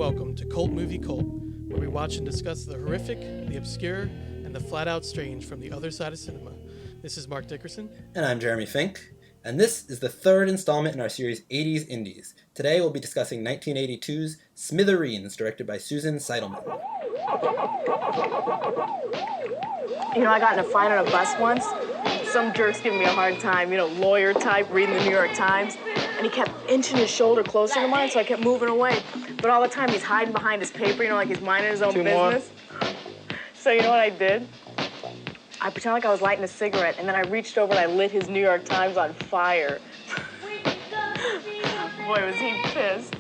welcome to Cult Movie Cult, where we watch and discuss the horrific, the obscure, and the flat-out strange from the other side of cinema. This is Mark Dickerson. And I'm Jeremy Fink. And this is the third installment in our series 80s Indies. Today we'll be discussing 1982's Smithereens, directed by Susan Seidelman. You know, I got in a fight on a bus once. Some jerk's giving me a hard time, lawyer type, reading the New York Times. And he kept inching his shoulder closer to mine, so I kept moving away. But all the time he's hiding behind his paper, like he's minding his own business. So you know what I did? I pretended like I was lighting a cigarette, and then I reached over and I lit his New York Times on fire. Boy, was he pissed.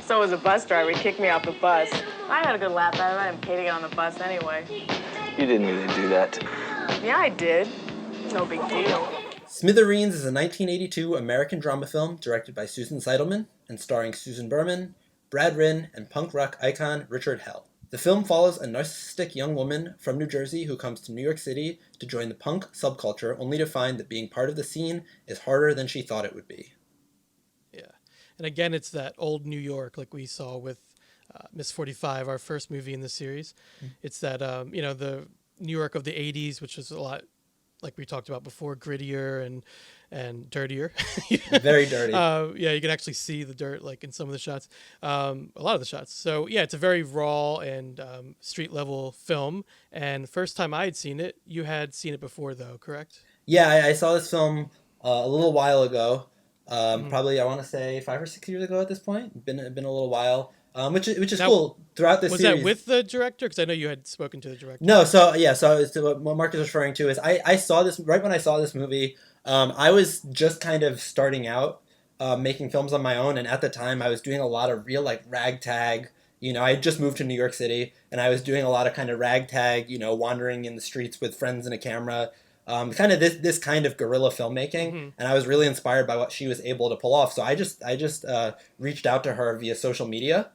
So was a bus driver. He kicked me off the bus. I had a good laugh at him. I didn't pay to get on the bus anyway. You didn't really do that. Yeah, I did. No big deal. Smithereens is a 1982 American drama film directed by Susan Seidelman and starring Susan Berman, Brad Rinn, and punk rock icon Richard Hell. The film follows a narcissistic young woman from New Jersey who comes to New York City to join the punk subculture, only to find that being part of the scene is harder than she thought it would be. Yeah. And again, it's that old New York like we saw with Miss 45, our first movie in the series. Mm-hmm. It's that, the New York of the 80s, which was a lot, like we talked about before, grittier and dirtier. Very dirty. Yeah, you can actually see the dirt like in some of the shots, a lot of the shots. So yeah, it's a very raw and street level film. And the first time I had seen it, you had seen it before though, correct? Yeah, I saw this film a little while ago. Probably I want to say 5 or 6 years ago at this point. Been a little while. Which is now, cool. Throughout the series. Was that with the director? Because I know you had spoken to the director. No, so what Mark is referring to is I saw this right when I saw this movie. I was just kind of starting out making films on my own, and at the time I was doing a lot of real ragtag. I had just moved to New York City, and I was doing a lot of kind of ragtag. Wandering in the streets with friends and a camera. Kind of this kind of guerrilla filmmaking, and I was really inspired by what she was able to pull off. So I just reached out to her via social media.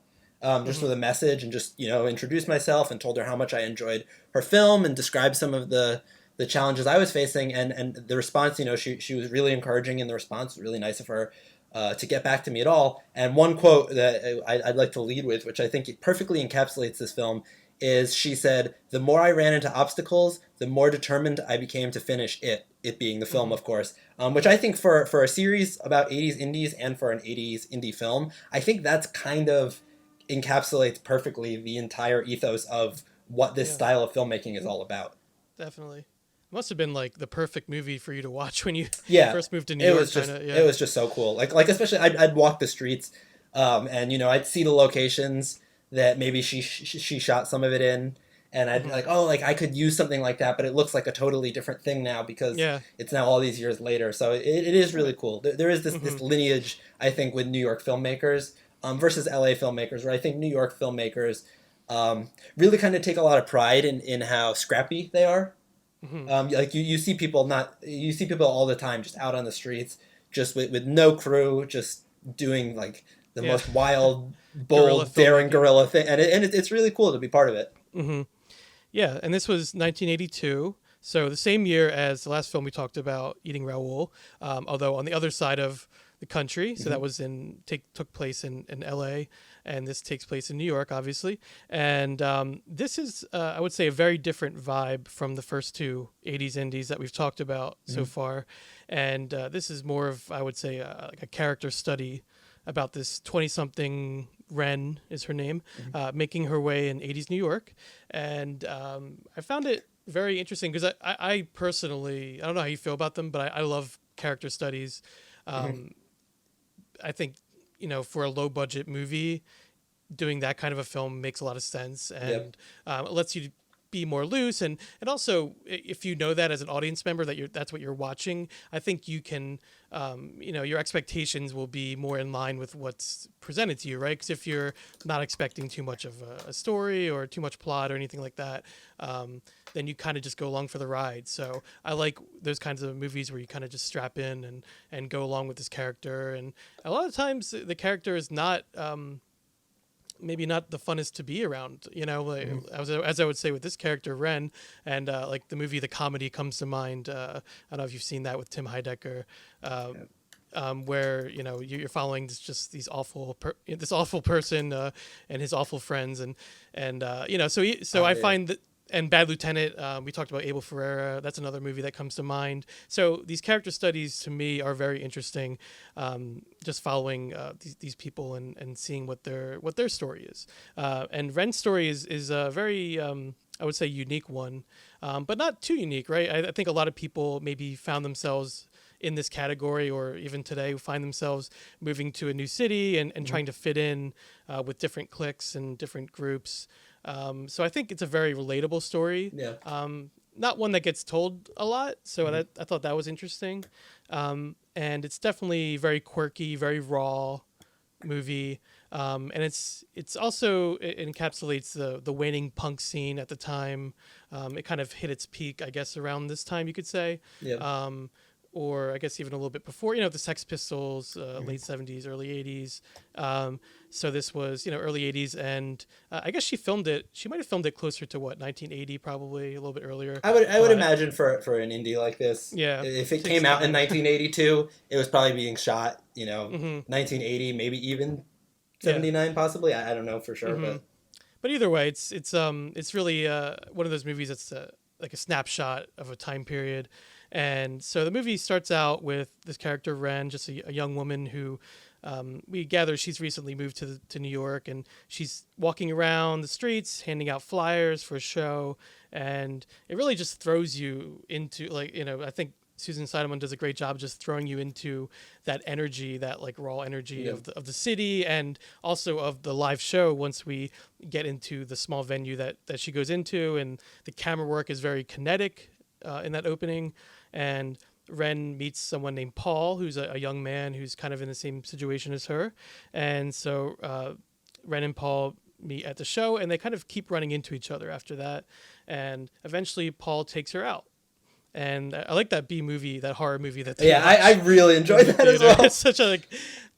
Just with a message and just, introduced myself and told her how much I enjoyed her film and described some of the challenges I was facing. And the response, she was really encouraging, and the response was really nice of her to get back to me at all. And one quote that I'd like to lead with, which I think it perfectly encapsulates this film, is she said, "The more I ran into obstacles, the more determined I became to finish it being the film, of course." Which I think for a series about 80s indies and for an 80s indie film, I think that's kind of encapsulates perfectly the entire ethos of what this style of filmmaking is all about. Definitely. It must have been like the perfect movie for you to watch when you first moved to New York. It was just so cool. Like especially I'd walk the streets, and I'd see the locations that maybe she shot some of it in, and I'd be like, I could use something like that, but it looks like a totally different thing now because it's now all these years later. So it is really cool. There is this lineage, I think, with New York filmmakers versus LA filmmakers, where I think New York filmmakers really kind of take a lot of pride in how scrappy they are. You see people all the time just out on the streets, just with no crew, just doing the most wild, bold, daring guerrilla thing, and it's really cool to be part of it. Mm-hmm. Yeah, and this was 1982. So the same year as the last film we talked about, Eating Raoul, although on the other side of the country. So that was took place in LA, and this takes place in New York, obviously. And this is, I would say, a very different vibe from the first two 80s indies that we've talked about so far. And this is more of, I would say, like a character study about this 20-something Ren is her name, making her way in 80s New York. And I found it very interesting because I personally, I don't know how you feel about them, but I love character studies. I think, for a low budget movie, doing that kind of a film makes a lot of sense, and it lets you be more loose. And also, if you know that as an audience member, that's what you're watching, I think you can, your expectations will be more in line with what's presented to you, right? Because if you're not expecting too much of a story or too much plot or anything like that, then you kind of just go along for the ride. So I like those kinds of movies where you kind of just strap in and go along with this character. And a lot of times the character is not, maybe not the funnest to be around, as I would say with this character, Ren, and like the movie The Comedy comes to mind. I don't know if you've seen that with Tim Heidecker. where you're following this awful person and his awful friends, and I find that. And Bad Lieutenant, we talked about Abel Ferreira. That's another movie that comes to mind. So these character studies to me are very interesting. Just following these people and seeing what their story is. And Ren's story is a very I would say unique one, but not too unique, right? I think a lot of people maybe found themselves in this category, or even today find themselves moving to a new city and trying to fit in with different cliques and different groups. So I think it's a very relatable story. Yeah. Not one that gets told a lot. So I thought that was interesting. And it's definitely very quirky, very raw movie. And it's also, it encapsulates the waning punk scene at the time. It kind of hit its peak, I guess, around this time, you could say. Yeah. Or I guess even a little bit before, the Sex Pistols, late 70s, early 80s. So this was, early 80s. And I guess she might have filmed it closer to 1980, probably a little bit earlier. I would imagine for an indie like this, Yeah, if it came out in 1982, it was probably being shot, 1980, maybe even 79, possibly. I don't know for sure, but either way, it's really one of those movies that's like a snapshot of a time period. And so the movie starts out with this character, Ren, just a young woman who we gather she's recently moved to New York, and she's walking around the streets, handing out flyers for a show. And it really just throws you into, I think Susan Seidelman does a great job just throwing you into that energy, that raw energy of the city, and also of the live show once we get into the small venue that she goes into. And the camera work is very kinetic in that opening. And Ren meets someone named Paul, who's a young man who's kind of in the same situation as her. And so Ren and Paul meet at the show, and they kind of keep running into each other after that. And eventually Paul takes her out. And I like that B-movie, that horror movie. I really enjoyed that as well. It's such a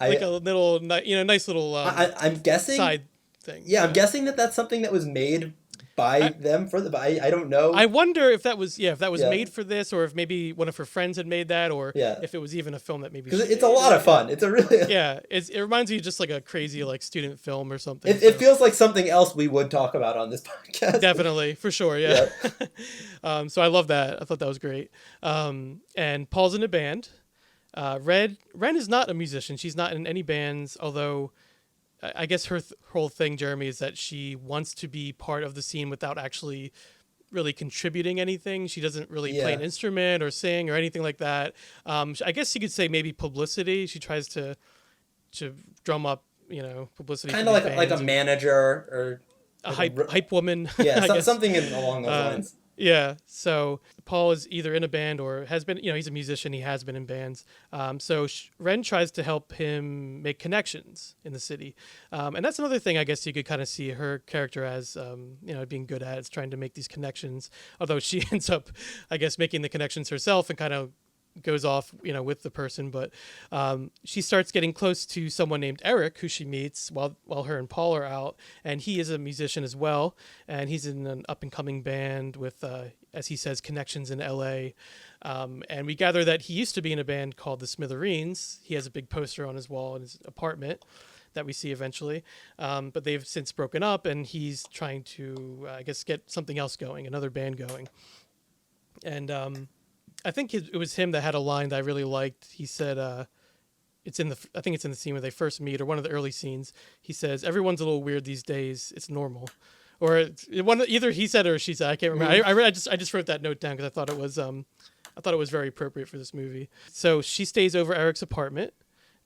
little, nice little I'm guessing side thing. Yeah, I'm guessing that's something that was made by them for I don't know. I wonder if that was made for this, or if maybe one of her friends had made that, or if it was even a film that maybe, because it's a lot of fun. It's a really it reminds me of just like a crazy student film or something. It feels like something else we would talk about on this podcast. Definitely, for sure, yeah. So I love that. I thought that was great. And Paul's in a band. Ren is not a musician. She's not in any bands, although I guess her whole thing, Jeremy, is that she wants to be part of the scene without actually really contributing anything. She doesn't really play an instrument or sing or anything like that. I guess you could say maybe publicity. She tries to drum up, publicity. Kind of like a manager or a hype woman. Yeah, something along those lines. Yeah, so Paul is either in a band or has been, he's a musician. He has been in bands. So Ren tries to help him make connections in the city. And that's another thing I guess you could kind of see her character as, being good at, is trying to make these connections. Although she ends up, I guess, making the connections herself and kind of goes off, with the person. But she starts getting close to someone named Eric, who she meets while her and Paul are out. And he is a musician as well. And he's in an up-and-coming band with, as he says, connections in L.A. And we gather that he used to be in a band called the Smithereens. He has a big poster on his wall in his apartment that we see eventually. But they've since broken up, and he's trying to, I guess, get something else going, another band going. And I think it was him that had a line that I really liked. He said, I think it's in the scene where they first meet, or one of the early scenes. He says, "Everyone's a little weird these days. It's normal." Or either he said it or she said. I can't remember. I just wrote that note down because I thought it was very appropriate for this movie. So she stays over Eric's apartment,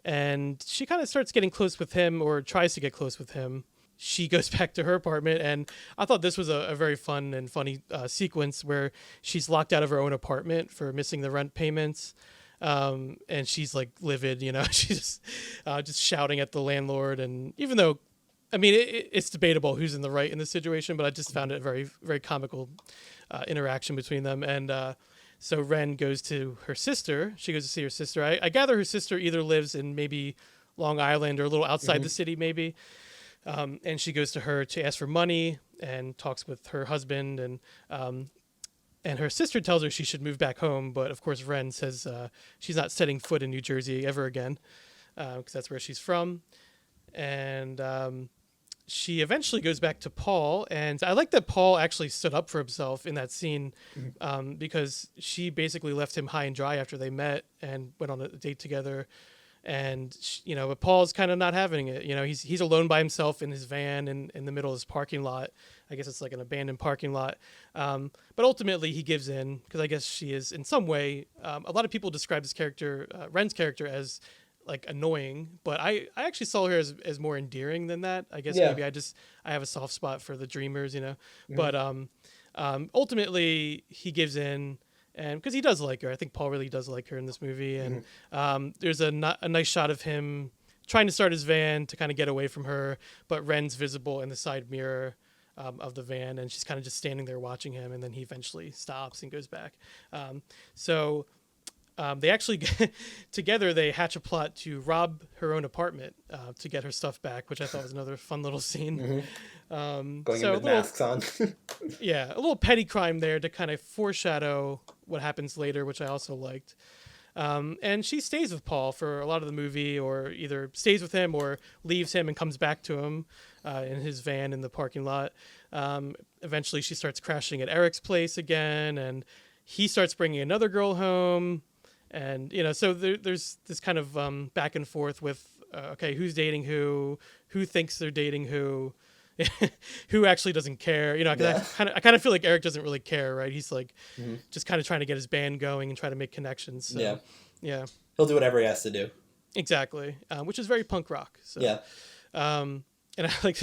and she kind of starts getting close with him, or tries to get close with him. She goes back to her apartment, and I thought this was a very fun and funny sequence where she's locked out of her own apartment for missing the rent payments, and she's livid, she's just shouting at the landlord. And even though, it's debatable who's in the right in this situation, but I just found it a very, very comical interaction between them. And so Ren goes to her sister. She goes to see her sister. I gather her sister either lives in maybe Long Island or a little outside the city, maybe. And she goes to her to ask for money and talks with her husband. And And her sister tells her she should move back home, but of course Ren says she's not setting foot in New Jersey ever again, because that's where she's from. And she eventually goes back to Paul, and I like that Paul actually stood up for himself in that scene, because she basically left him high and dry after they met and went on a date together. And but Paul's kind of not having it. He's alone by himself in his van in the middle of his parking lot. I guess it's like an abandoned parking lot. But ultimately he gives in, because I guess she is in some way. A lot of people describe this character, Ren's character, as like annoying, but I actually saw her as more endearing than that. I guess maybe I have a soft spot for the dreamers, But ultimately he gives in. And because he does like her, I think Paul really does like her in this movie. And there's a nice shot of him trying to start his van to kind of get away from her, but Ren's visible in the side mirror of the van, and she's kind of just standing there watching him. And then he eventually stops and goes back. They actually together they hatch a plot to rob her own apartment to get her stuff back, which I thought was another fun little scene. Going in with masks on. Yeah, a little petty crime there to kind of foreshadow what happens later, which I also liked. And she stays with Paul for a lot of the movie, or either stays with him or leaves him and comes back to him in his van in the parking lot. Eventually she starts crashing at Eric's place again, and he starts bringing another girl home. And, so there's this kind of back and forth with, okay, who's dating who thinks they're dating who actually doesn't care, I kind of feel like Eric doesn't really care, right? He's like just kind of trying to get his band going and try to make connections. So, yeah. He'll do whatever he has to do. Exactly. Which is very punk rock. So, yeah. And I like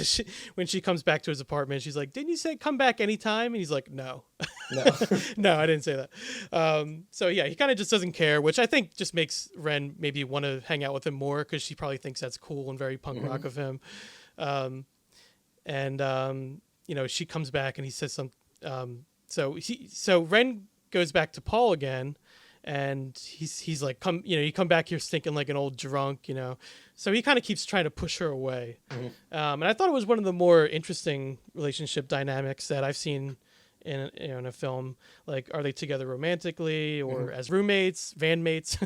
when she comes back to his apartment, she's like, "Didn't you say come back anytime?" And he's like, "No, no, I didn't say that." So yeah, he kind of just doesn't care, which I think just makes Ren maybe want to hang out with him more, because she probably thinks that's cool and very punk rock of him. She comes back and he says so Ren goes back to Paul again, and he's like, you come back here stinking like an old drunk, so he kind of keeps trying to push her away. And I thought it was one of the more interesting relationship dynamics that I've seen in a film. Like, are they together romantically or as roommates, van mates,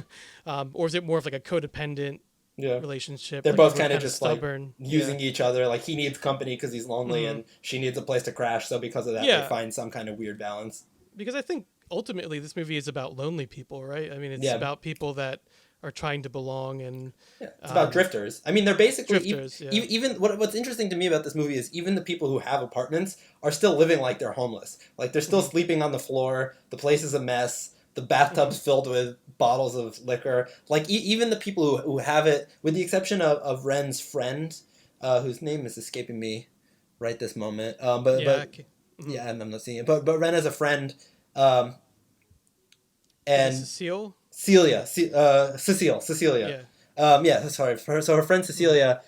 or is it more of like a codependent relationship? They're like both kind of just stubborn, like using each other. Like, he needs company because he's lonely, and she needs a place to crash. So because of that, they find some kind of weird balance. Because I think ultimately this movie is about lonely people, right? I mean, it's about people that are trying to belong, and it's about drifters. I mean, they're basically drifters, even what's interesting to me about this movie is even the people who have apartments are still living like they're homeless. Like, they're still sleeping on the floor. The place is a mess. The bathtub's filled with bottles of liquor. Like, even the people who have it, with the exception of Ren's friend, whose name is escaping me right this moment. And I'm not seeing it. But Ren has a friend, and Cecile. Cecilia. Sorry. So her friend Cecilia,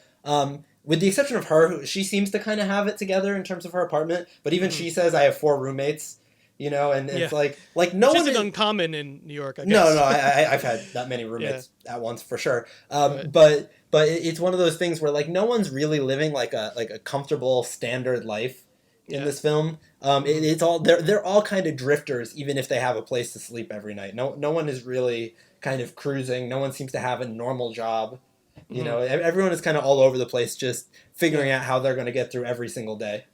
with the exception of her, she seems to kind of have it together in terms of her apartment. But even she says, "I have 4 roommates." And it's like no Which one isn't uncommon in New York, I guess. No, I've had that many roommates at once for sure. But it's one of those things where like no one's really living like a comfortable standard life in this film. It's all they're all kind of drifters, even if they have a place to sleep every night. No one is really kind of cruising. No one seems to have a normal job. Everyone is kind of all over the place, just figuring out how they're going to get through every single day.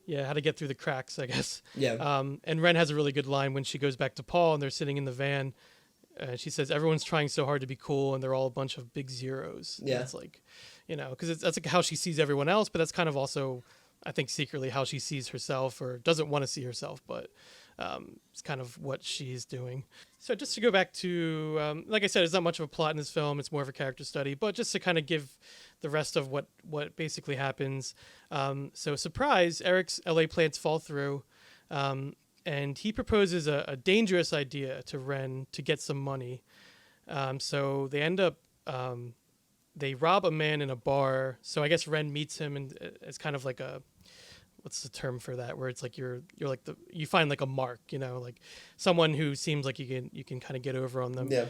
Yeah, how to get through the cracks, I guess. Yeah. And Ren has a really good line when she goes back to Paul and they're sitting in the van. She says, "Everyone's trying so hard to be cool, and they're all a bunch of big zeros." Yeah. And it's like, because that's like how she sees everyone else, but that's kind of also, I think, secretly how she sees herself, or doesn't want to see herself, but it's kind of what she's doing. So just to go back to, like I said, there's not much of a plot in this film. It's more of a character study, but just to kind of give the rest of what basically happens. So surprise, Eric's LA plans fall through, and he proposes a dangerous idea to Ren to get some money. So they end up, they rob a man in a bar. So I guess Ren meets him, and it's kind of like what's the term for that? Where it's like you're like you find like a mark, like someone who seems like you can kind of get over on them. Yeah.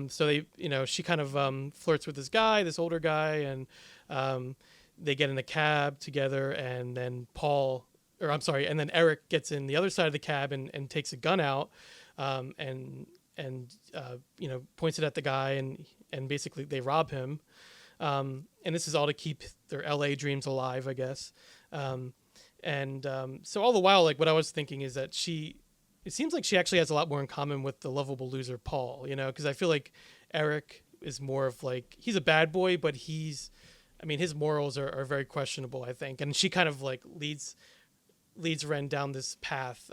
So they, she kind of flirts with this older guy, and they get in a cab together, and then Paul or I'm sorry, and then Eric gets in the other side of the cab and takes a gun out, and you know, points it at the guy, and basically they rob him, and this is all to keep their LA dreams alive, I guess. So all the while, like, what I was thinking is that it seems like she actually has a lot more in common with the lovable loser Paul, you know, because I feel like Eric is more of like, he's a bad boy, but his morals are very questionable, I think. And she kind of like leads Ren down this path.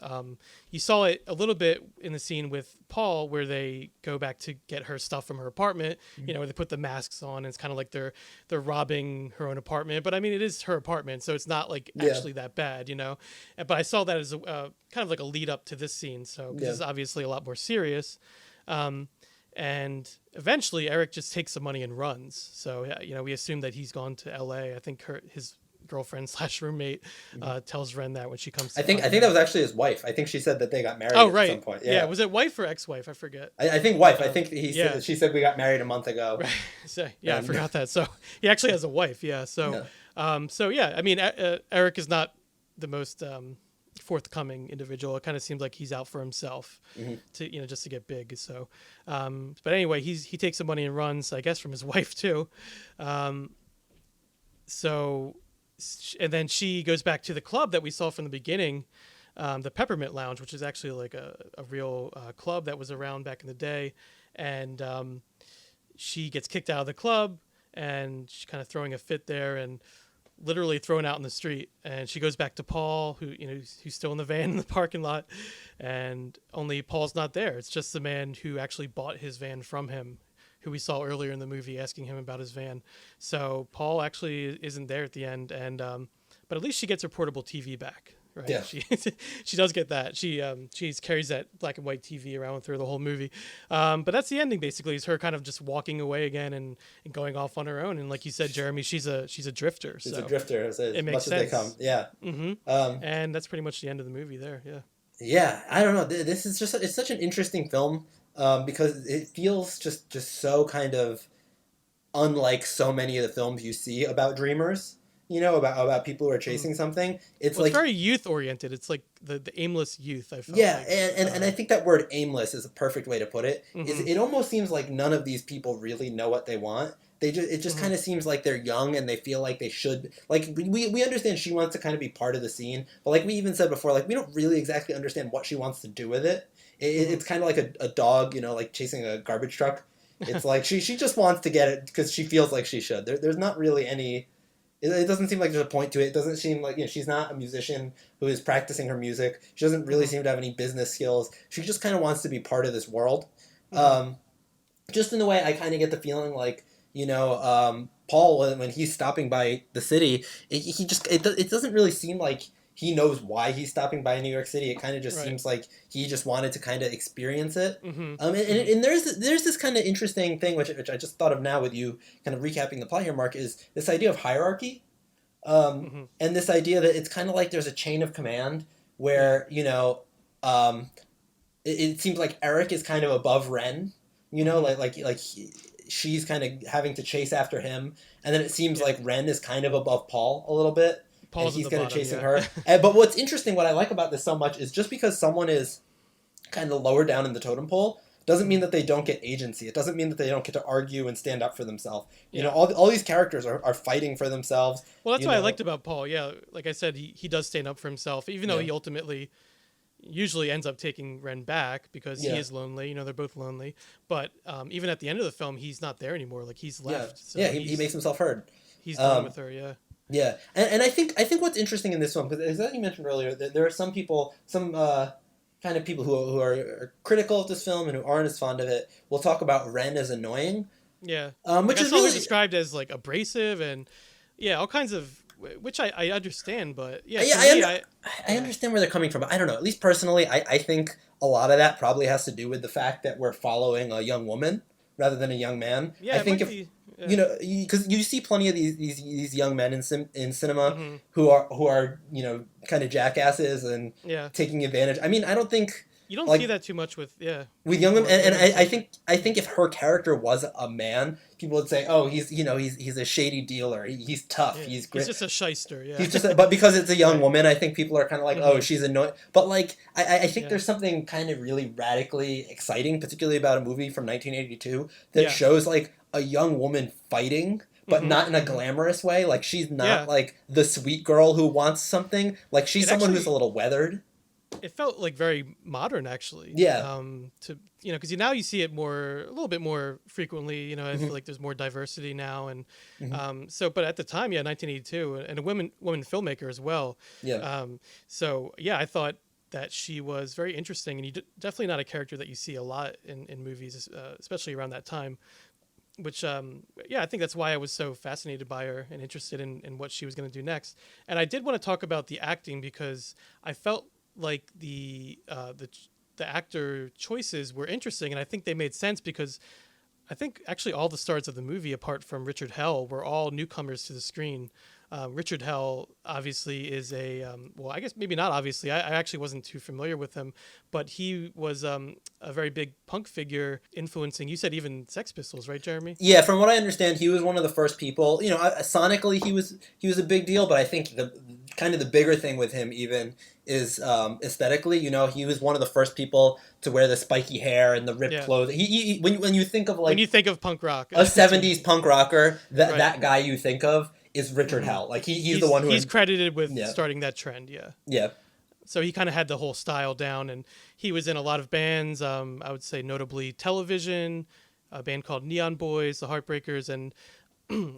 You saw it a little bit in the scene with Paul where they go back to get her stuff from her apartment, you know, where they put the masks on, and it's kind of like they're robbing her own apartment. But I mean, it is her apartment, so it's not like actually that bad, you know. But I saw that as a kind of like a lead up to this scene, so because it's obviously a lot more serious. And eventually Eric just takes some money and runs. So, you know, we assume that he's gone to LA. I think his girlfriend / roommate tells Ren that when she comes to I think that was actually his wife. I think she said that they got married at some point. Yeah. Was it wife or ex-wife? I forget. I think wife. I think she said we got married a month ago. Right. So, I forgot that. So he actually has a wife. Yeah. So, I mean, Eric is not the most forthcoming individual. It kind of seems like he's out for himself to, you know, just to get big. So, but anyway, he takes the money and runs, I guess, from his wife too. And then she goes back to the club that we saw from the beginning, the Peppermint Lounge, which is actually like a real club that was around back in the day. And she gets kicked out of the club, and she's kind of throwing a fit there and literally thrown out in the street. And she goes back to Paul, who, you know, who's still in the van in the parking lot, and only Paul's not there. It's just the man who actually bought his van from him, who we saw earlier in the movie, asking him about his van. So Paul actually isn't there at the end, and but at least she gets her portable TV back, right? Yeah. She does get that. She carries that black and white TV around with her the whole movie. But that's the ending, basically, is her kind of just walking away again and going off on her own. And like you said, Jeremy, she's a drifter. She's a drifter, as it makes much sense. as they come. Yeah. Mm-hmm. And that's pretty much the end of the movie there. Yeah. Yeah, I don't know. This is it's such an interesting film because it feels just so kind of unlike so many of the films you see about dreamers. You know, about people who are chasing something. It's very youth oriented. It's like the aimless youth, I felt. Yeah, and I think that word aimless is a perfect way to put it. Mm-hmm. It almost seems like none of these people really know what they want. It just kind of seems like they're young and they feel like they should, like, we understand she wants to kind of be part of the scene, but like we even said before, like, we don't really exactly understand what she wants to do with it. It's kind of like a dog, you know, like chasing a garbage truck. It's like she just wants to get it because she feels like she should. There's not really any. It doesn't seem like there's a point to it. It doesn't seem like, you know, she's not a musician who is practicing her music. She doesn't really seem to have any business skills. She just kind of wants to be part of this world. Just in the way I kind of get the feeling like, you know, Paul, when he's stopping by the city, it doesn't really seem like he knows why he's stopping by New York City. It kind of just seems like he just wanted to kind of experience it. And there's this kind of interesting thing, which I just thought of now with you kind of recapping the plot here, Mark, is this idea of hierarchy. And this idea that it's kind of like there's a chain of command where, you know, it seems like Eric is kind of above Ren, you know, she's kind of having to chase after him. And then it seems like Ren is kind of above Paul a little bit. Paul's and he's kind of chasing her. But what's interesting, what I like about this so much, is just because someone is kind of lower down in the totem pole doesn't mean that they don't get agency. It doesn't mean that they don't get to argue and stand up for themselves. You know, all these characters are fighting for themselves. Well, that's what I liked about Paul. Yeah, like I said, he does stand up for himself, even though he ultimately usually ends up taking Ren back because he is lonely. You know, they're both lonely. But even at the end of the film, he's not there anymore. Like, he's left. So he makes himself heard. He's done with her, yeah. Yeah, and I think what's interesting in this film, because as you mentioned earlier, there are some people, kind of people who are critical of this film and who aren't as fond of it. Will talk about Ren as annoying. Yeah, which is really really described as like abrasive and all kinds of, which I understand, but I understand where they're coming from. But I don't know. At least personally, I think a lot of that probably has to do with the fact that we're following a young woman rather than a young man. Yeah, I think you know, because you see plenty of these young men in cinema who are you know, kind of jackasses and taking advantage. I mean, I don't think You don't like see that too much with with young women, and women I think if her character was a man, people would say, oh, he's a shady dealer, he's tough, Yeah. he's He's great. just a shyster. Yeah. He's just, but because it's a young Right. woman, I think people are kind of like, oh, she's annoying. But like, I think Yeah. there's something kind of really radically exciting, particularly about a movie from 1982 that Yeah. shows like a young woman fighting, but not in a glamorous way. Like she's not Yeah. like the sweet girl who wants something. Like she's It someone actually- who's a little weathered. It felt like very modern, actually. Yeah. To because now you see it a little bit more frequently. I feel like there's more diversity now, and but at the time, 1982, and a woman filmmaker as well. Yeah. I thought that she was very interesting, and definitely not a character that you see a lot in movies, especially around that time. Which, I think that's why I was so fascinated by her and interested in what she was going to do next. And I did want to talk about the acting because I felt like the actor choices were interesting, and I think they made sense because I think actually all the stars of the movie, apart from Richard Hell, were all newcomers to the screen. Richard Hell obviously is I guess maybe not obviously. I actually wasn't too familiar with him, but he was a very big punk figure influencing, you said even Sex Pistols, right, Jeremy? Yeah, from what I understand, he was one of the first people. Sonically, he was a big deal, but I think the bigger thing with him even is aesthetically. He was one of the first people to wear the spiky hair and the ripped clothes. When you think of when you think of punk rock, a 70s punk rocker, Right. that guy you think of is Richard Hell. Like he's the one who he's credited with starting that trend. Yeah. So he kind of had the whole style down, and he was in a lot of bands. I would say notably Television, a band called Neon Boys, the Heartbreakers, and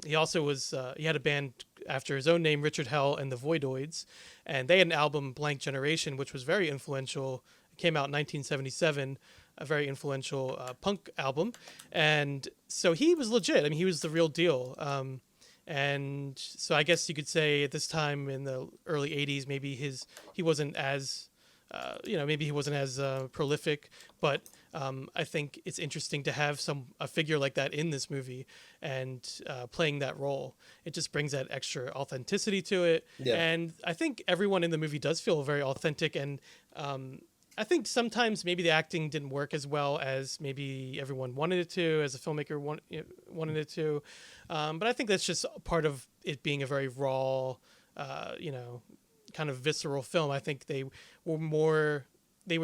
he also was. He had a band after his own name, Richard Hell and the Voidoids, and they had an album, Blank Generation, which was very influential. It came out in 1977. A very influential punk album, and so he was legit. I mean, he was the real deal. And so I guess you could say at this time in the early 80s, maybe he wasn't as, maybe he wasn't as prolific, but I think it's interesting to have a figure like that in this movie and playing that role. It just brings that extra authenticity to it. Yeah. And I think everyone in the movie does feel very authentic, and I think sometimes maybe the acting didn't work as well as maybe everyone wanted it to, as a filmmaker wanted it to. But I think that's just part of it being a very raw, kind of visceral film. I think they were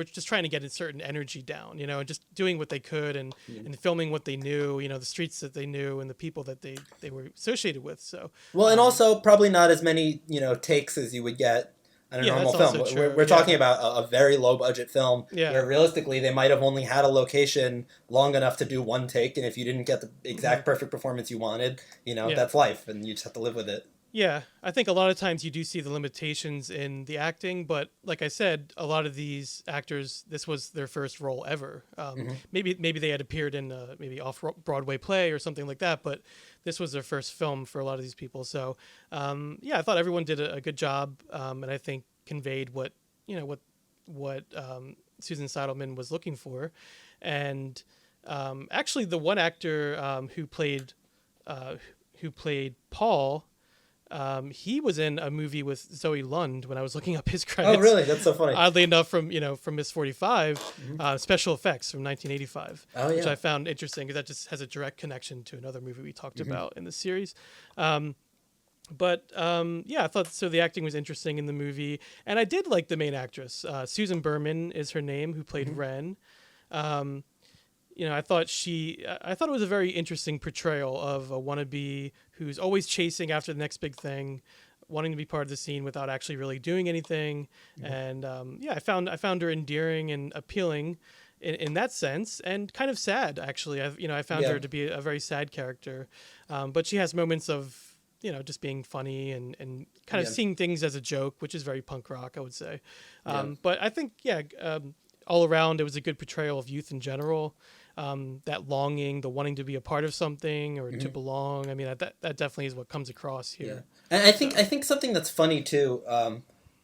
just trying to get a certain energy down, and just doing what they could and filming what they knew, the streets that they knew and the people that they were associated with. So well, and also probably not as many takes as you would get on a normal that's film. also true. We're talking about a very low budget film where realistically they might have only had a location long enough to do one take, and if you didn't get the exact perfect performance you wanted, that's life, and you just have to live with it. Yeah, I think a lot of times you do see the limitations in the acting, but like I said, a lot of these actors, this was their first role ever. Maybe they had appeared in maybe off-Broadway play or something like that, but this was their first film for a lot of these people. So, I thought everyone did a good job, and I think conveyed what Susan Seidelman was looking for. And actually, the one actor who played Paul. He was in a movie with Zoe Lund when I was looking up his credits. Oh, really? That's so funny. Oddly enough, from Miss 45, Special Effects from 1985, which I found interesting because that just has a direct connection to another movie we talked about in the series. I thought so. The acting was interesting in the movie, and I did like the main actress. Susan Berman is her name, who played Ren. I thought it was a very interesting portrayal of a wannabe who's always chasing after the next big thing, wanting to be part of the scene without actually really doing anything. And I found her endearing and appealing in that sense, and kind of sad actually. I found her to be a very sad character, but she has moments of just being funny and kind of seeing things as a joke, which is very punk rock, I would say. But I think all around it was a good portrayal of youth in general. That longing, the wanting to be a part of something or to belong. I mean, that definitely is what comes across here. Yeah. And I think something that's funny too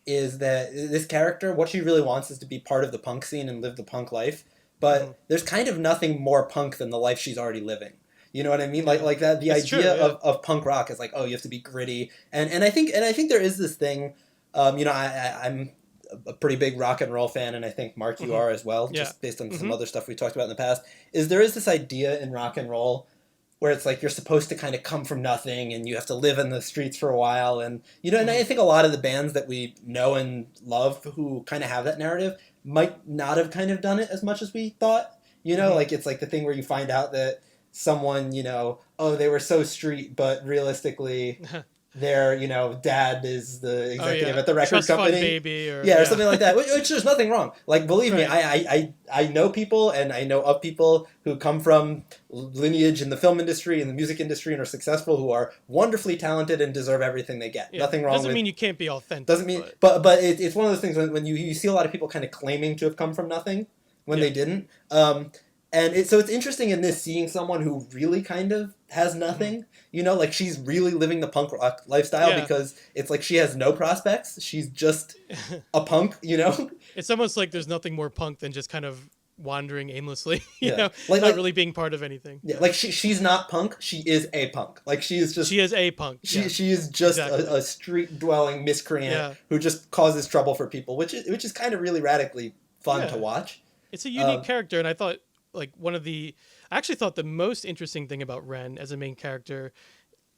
is that this character, what she really wants is to be part of the punk scene and live the punk life. But there's kind of nothing more punk than the life she's already living. You know what I mean? Like that. The That's idea true, of punk rock is like, oh, you have to be gritty. And I think there is this thing. I'm a pretty big rock and roll fan, and I think Mark, you are as well, Yeah. just based on some other stuff we talked about in the past. There is this idea in rock and roll where it's like you're supposed to kind of come from nothing and you have to live in the streets for a while, and and I think a lot of the bands that we know and love who kind of have that narrative might not have kind of done it as much as we thought. Like it's like the thing where you find out that someone, oh, they were so street, but realistically their, dad is the executive at the record Trust company. Fund baby or Something like that, which there's nothing wrong. Like, believe me, I know people, and I know of people who come from lineage in the film industry and the music industry and are successful, who are wonderfully talented and deserve everything they get. Nothing wrong. Doesn't mean you can't be authentic. Doesn't mean, but it's one of those things when you see a lot of people kind of claiming to have come from nothing when they didn't. So it's interesting in this, seeing someone who really kind of has nothing, like she's really living the punk rock lifestyle because it's like she has no prospects. She's just a punk, It's almost like there's nothing more punk than just kind of wandering aimlessly, not really being part of anything. Yeah, like she's not punk. She is a punk. Like she is a punk. She is just a street dwelling miscreant who just causes trouble for people, which is kind of really radically fun to watch. It's a unique character, and I thought I actually thought the most interesting thing about Ren as a main character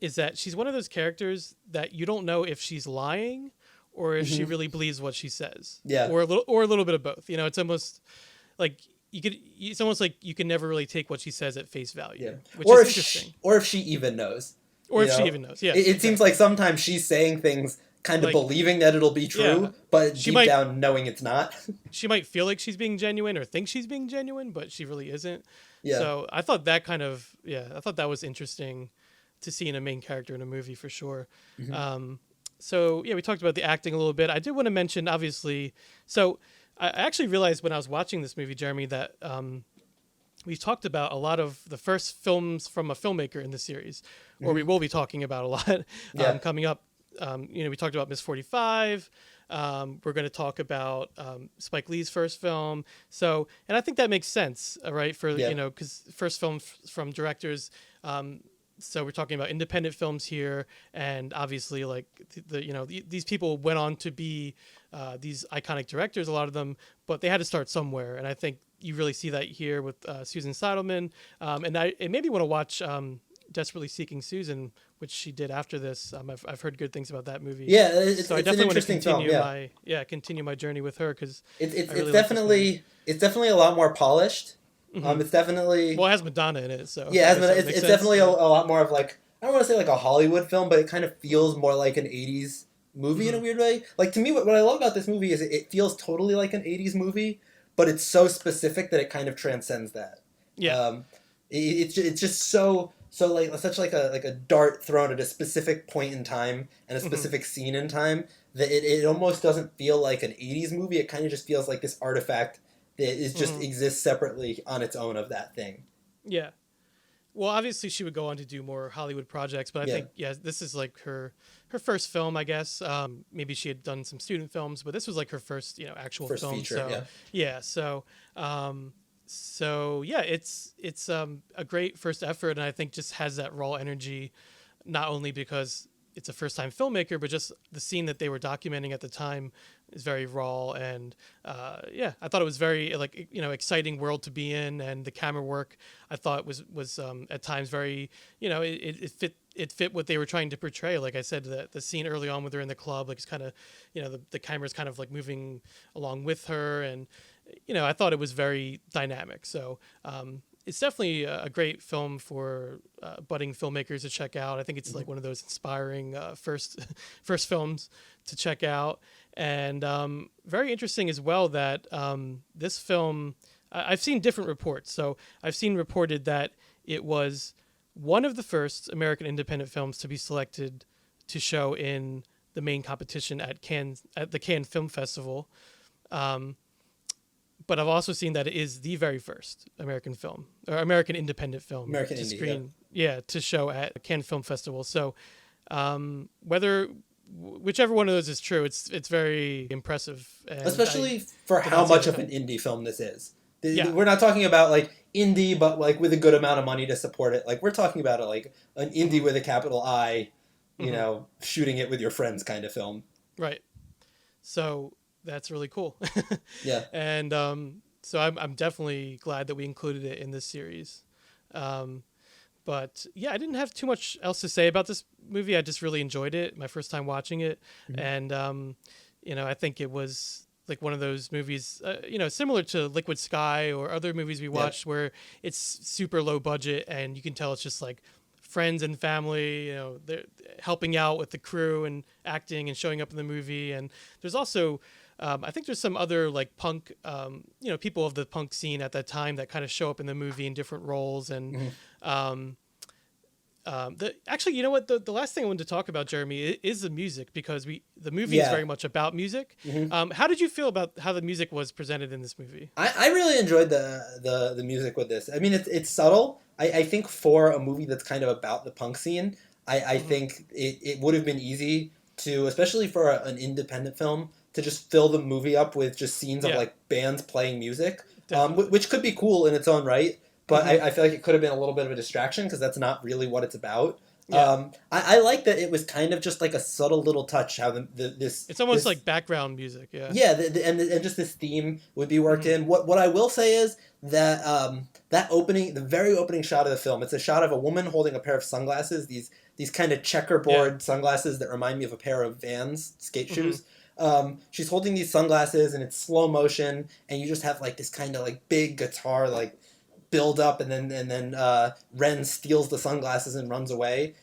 is that she's one of those characters that you don't know if she's lying or if she really believes what she says. Yeah. Or a little bit of both. It's almost like it's almost like you can never really take what she says at face value. Yeah. Which is interesting. Or if she even knows. Or if she even knows. Yeah. It seems like sometimes she's saying things kind of believing that it'll be true, but deep down knowing it's not. She might feel like she's being genuine or think she's being genuine, but she really isn't. Yeah. So I thought that was interesting to see in a main character in a movie for sure. We talked about the acting a little bit. I did want to mention, obviously, so I actually realized when I was watching this movie, Jeremy, that we talked about a lot of the first films from a filmmaker in the series, or we will be talking about a lot coming up. We talked about Miss 45. We're going to talk about Spike Lee's first film. So, and I think that makes sense, right? Because first film from directors. So we're talking about independent films here, and obviously, like these people went on to be these iconic directors, a lot of them, but they had to start somewhere, and I think you really see that here with Susan Seidelman. It made me want to watch Desperately Seeking Susan, which she did after this. I've heard good things about that movie. Yeah, so I definitely want to continue my journey with her, because it's definitely a lot more polished. It's definitely it has Madonna in it, so it's definitely a lot more of like, I don't want to say like a Hollywood film, but it kind of feels more like an 80s movie in a weird way. Like, to me, what I love about this movie is it feels totally like an 80s movie, but it's so specific that it kind of transcends that. Yeah. It's just so like such like a dart thrown at a specific point in time and a specific scene in time that it almost doesn't feel like an 80s movie. It kind of just feels like this artifact that is just exists separately on its own of that thing. Yeah. Well, obviously she would go on to do more Hollywood projects, but I think this is like her first film, I guess. Maybe she had done some student films, but this was like her first actual film. Feature, it's a great first effort, and I think just has that raw energy, not only because it's a first time filmmaker, but just the scene that they were documenting at the time is very raw, and I thought it was very exciting world to be in, and the camera work I thought was at times very it fit what they were trying to portray. Like I said, the scene early on when they're in the club, like it's kind of the camera's kind of like moving along with her, and I thought it was very dynamic. So it's definitely a great film for budding filmmakers to check out. I think it's like one of those inspiring first films to check out. And very interesting as well that this film, I've seen different reports. So I've seen reported that it was one of the first American independent films to be selected to show in the main competition at the Cannes Film Festival. But I've also seen that it is the very first American film or American independent film to screen, to show at the Cannes Film Festival. So whichever one of those is true, it's very impressive. Especially for how much of an indie film this is. We're not talking about like indie, but like with a good amount of money to support it. Like we're talking about it like an indie with a capital I, shooting it with your friends kind of film. Right. So that's really cool. Yeah. And so I'm definitely glad that we included it in this series. But yeah, I didn't have too much else to say about this movie. I just really enjoyed it, my first time watching it. And, I think it was like one of those movies, similar to Liquid Sky or other movies we watched where it's super low budget and you can tell it's just like friends and family, they're helping out with the crew and acting and showing up in the movie. And there's also, I think there's some other like punk, people of the punk scene at that time that kind of show up in the movie in different roles. And actually, you know what? The last thing I wanted to talk about, Jeremy, is the music, because the movie is very much about music. How did you feel about how the music was presented in this movie? I really enjoyed the music with this. I mean, it's subtle. I think for a movie that's kind of about the punk scene, I think it would have been easy to, especially for an independent film, to just fill the movie up with just scenes of like bands playing music, which could be cool in its own right. But I feel like it could have been a little bit of a distraction because that's not really what it's about. Yeah. I like that it was kind of just like a subtle little touch how it's almost like background music. And just this theme would be worked in. What I will say is that the very opening shot of the film, it's a shot of a woman holding a pair of sunglasses, these kind of checkerboard sunglasses that remind me of a pair of Vans skate shoes. She's holding these sunglasses and it's slow motion, and you just have like this kind of like big guitar like build up, and then Ren steals the sunglasses and runs away.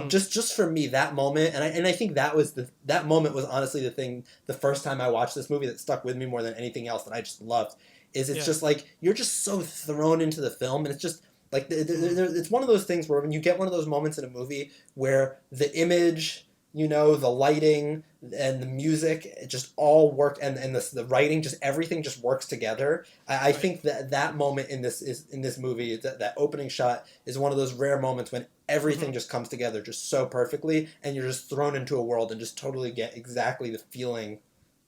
Just for me, that moment, and I think that moment was honestly the first time I watched this movie that stuck with me more than anything else that I just loved. It's just like you're just so thrown into the film, and it's just like it's one of those things where when you get one of those moments in a movie where the image, the lighting and the music, it just all work, and the writing, just everything just works together. I think that moment in this movie, that opening shot is one of those rare moments when everything just comes together just so perfectly, and you're just thrown into a world and just totally get exactly the feeling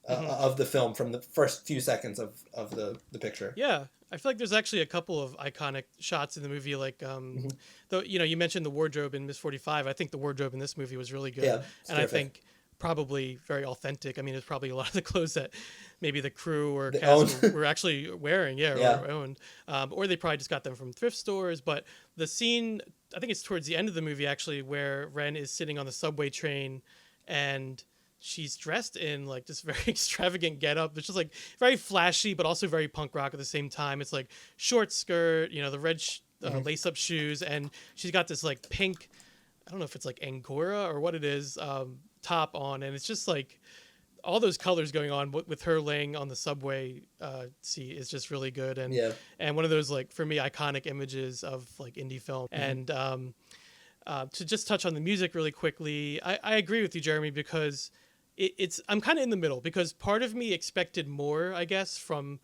of the film from the first few seconds of the picture. Yeah. I feel like there's actually a couple of iconic shots in the movie, like, though, you mentioned the wardrobe in Miss 45. I think the wardrobe in this movie was really good. Yeah, and terrific. I think probably very authentic. I mean, it's probably a lot of the clothes that maybe the crew or cast were actually wearing, or owned. Or they probably just got them from thrift stores. But the scene, I think it's towards the end of the movie, actually, where Ren is sitting on the subway train and she's dressed in like this very extravagant getup. It's just like very flashy, but also very punk rock at the same time. It's like short skirt, the red lace up shoes, and she's got this like pink, I don't know if it's like Angora or what it is, top on, and it's just like all those colors going on with her laying on the subway seat is just really good, and one of those, like, for me, iconic images of like indie film. And to just touch on the music really quickly, I agree with you, Jeremy, because I'm kind of in the middle, because part of me expected more, I guess, from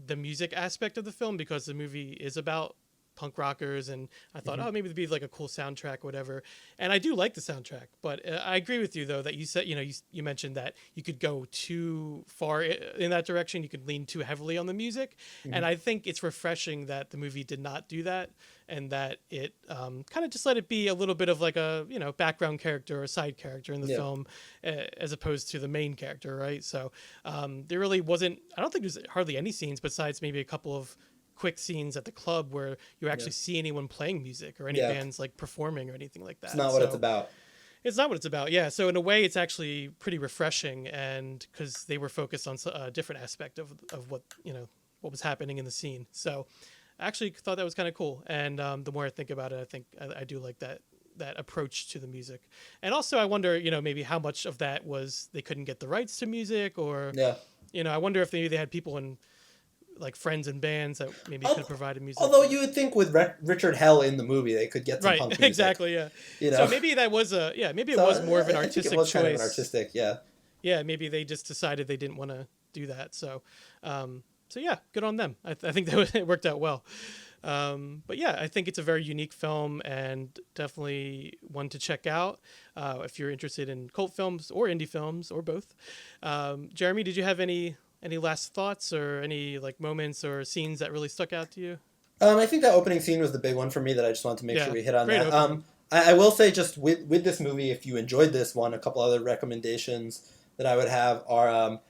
the music aspect of the film, because the movie is about punk rockers, and I thought, maybe it'd be like a cool soundtrack, whatever. And I do like the soundtrack, but I agree with you, though, that you said, you mentioned that you could go too far in that direction. You could lean too heavily on the music. And I think it's refreshing that the movie did not do that, and that it kind of just let it be a little bit of like a, background character or side character in the film, as opposed to the main character, right? So there really wasn't, I don't think there's hardly any scenes besides maybe a couple of quick scenes at the club where you actually see anyone playing music or any bands like performing or anything like that. It's not what it's about. It's not what it's about. Yeah. So in a way, it's actually pretty refreshing, and because they were focused on a different aspect of what, what was happening in the scene. So I actually thought that was kind of cool. And the more I think about it, I think I do like that approach to the music. And also I wonder, maybe how much of that was they couldn't get the rights to music, or, I wonder if maybe they had people in, like, friends and bands that maybe could have provided music. Although you would think with Richard Hell in the movie, they could get some punk music. Exactly, yeah. So maybe that was maybe it was more of an artistic choice. Kind of an artistic, Yeah, maybe they just decided they didn't want to do that. So, yeah, good on them. I think that it worked out well. But yeah, I think it's a very unique film, and definitely one to check out if you're interested in cult films or indie films or both. Jeremy, did you have any last thoughts or any like moments or scenes that really stuck out to you? I think that opening scene was the big one for me that I just wanted to make sure we hit on that. I will say, just with this movie, if you enjoyed this one, a couple other recommendations that I would have are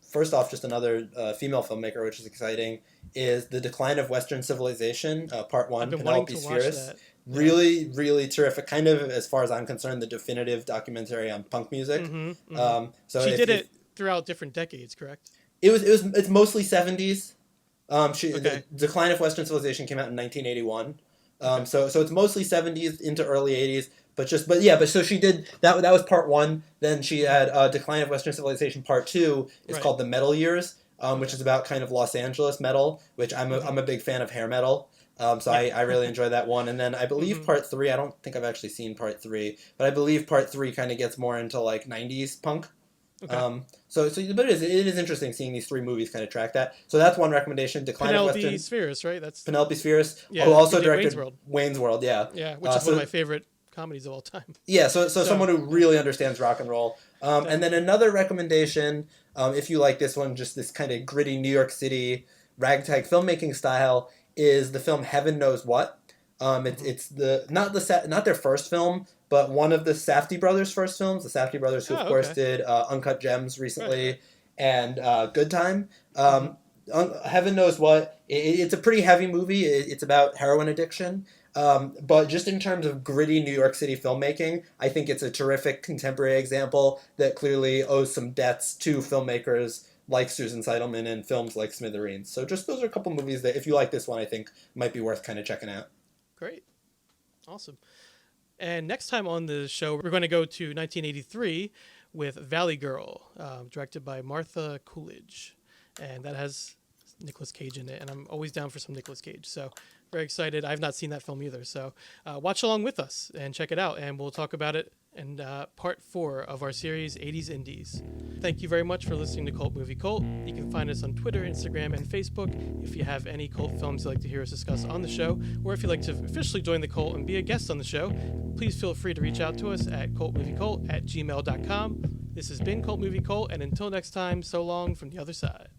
First off, just another female filmmaker, which is exciting, is The Decline of Western Civilization, Part 1, I've been wanting Penelope to watch Spheris. that. Really, really terrific. Kind of, as far as I'm concerned, the definitive documentary on punk music. So She did it throughout different decades, correct? It's mostly 70s. Okay. The Decline of Western Civilization came out in 1981. So it's mostly 70s into early 80s. But so she did that. That was Part 1. Then she had Decline of Western Civilization Part 2. It's called The Metal Years, which is about kind of Los Angeles metal, which I'm a big fan of hair metal. I really enjoy that one. And then I believe Part 3, I don't think I've actually seen Part 3, but I believe Part 3 kind of gets more into like 90s punk. Okay. But it is interesting seeing these 3 movies kind of track that. So that's one recommendation. Decline of Western. Penelope Spheris, right? That's Penelope Spheris, Yeah, who also who did directed Wayne's World. Wayne's World, yeah. Yeah, which is one of my favorite comedies of all time. Yeah, so someone who really understands rock and roll. And then another recommendation, if you like this one, just this kind of gritty New York City ragtag filmmaking style, is the film Heaven Knows What. It's not their first film, but one of the Safdie brothers' first films. The Safdie brothers, who of course did Uncut Gems recently and Good Time. Heaven Knows What. It's a pretty heavy movie. It's about heroin addiction. But just in terms of gritty New York City filmmaking, I think it's a terrific contemporary example that clearly owes some debts to filmmakers like Susan Seidelman and films like Smithereens. So just those are a couple movies that, if you like this one, I think might be worth kind of checking out. Great. Awesome. And next time on the show, we're going to go to 1983 with Valley Girl, directed by Martha Coolidge. And that has Nicolas Cage in it. And I'm always down for some Nicolas Cage. So very excited. I've not seen that film either. So watch along with us and check it out. And we'll talk about it in part 4 of our series, 80s Indies. Thank you very much for listening to Cult Movie Cult. You can find us on Twitter, Instagram, and Facebook. If you have any cult films you'd like to hear us discuss on the show, or if you'd like to officially join the cult and be a guest on the show, please feel free to reach out to us at cultmoviecult@gmail.com. This has been Cult Movie Cult, and until next time, so long from the other side.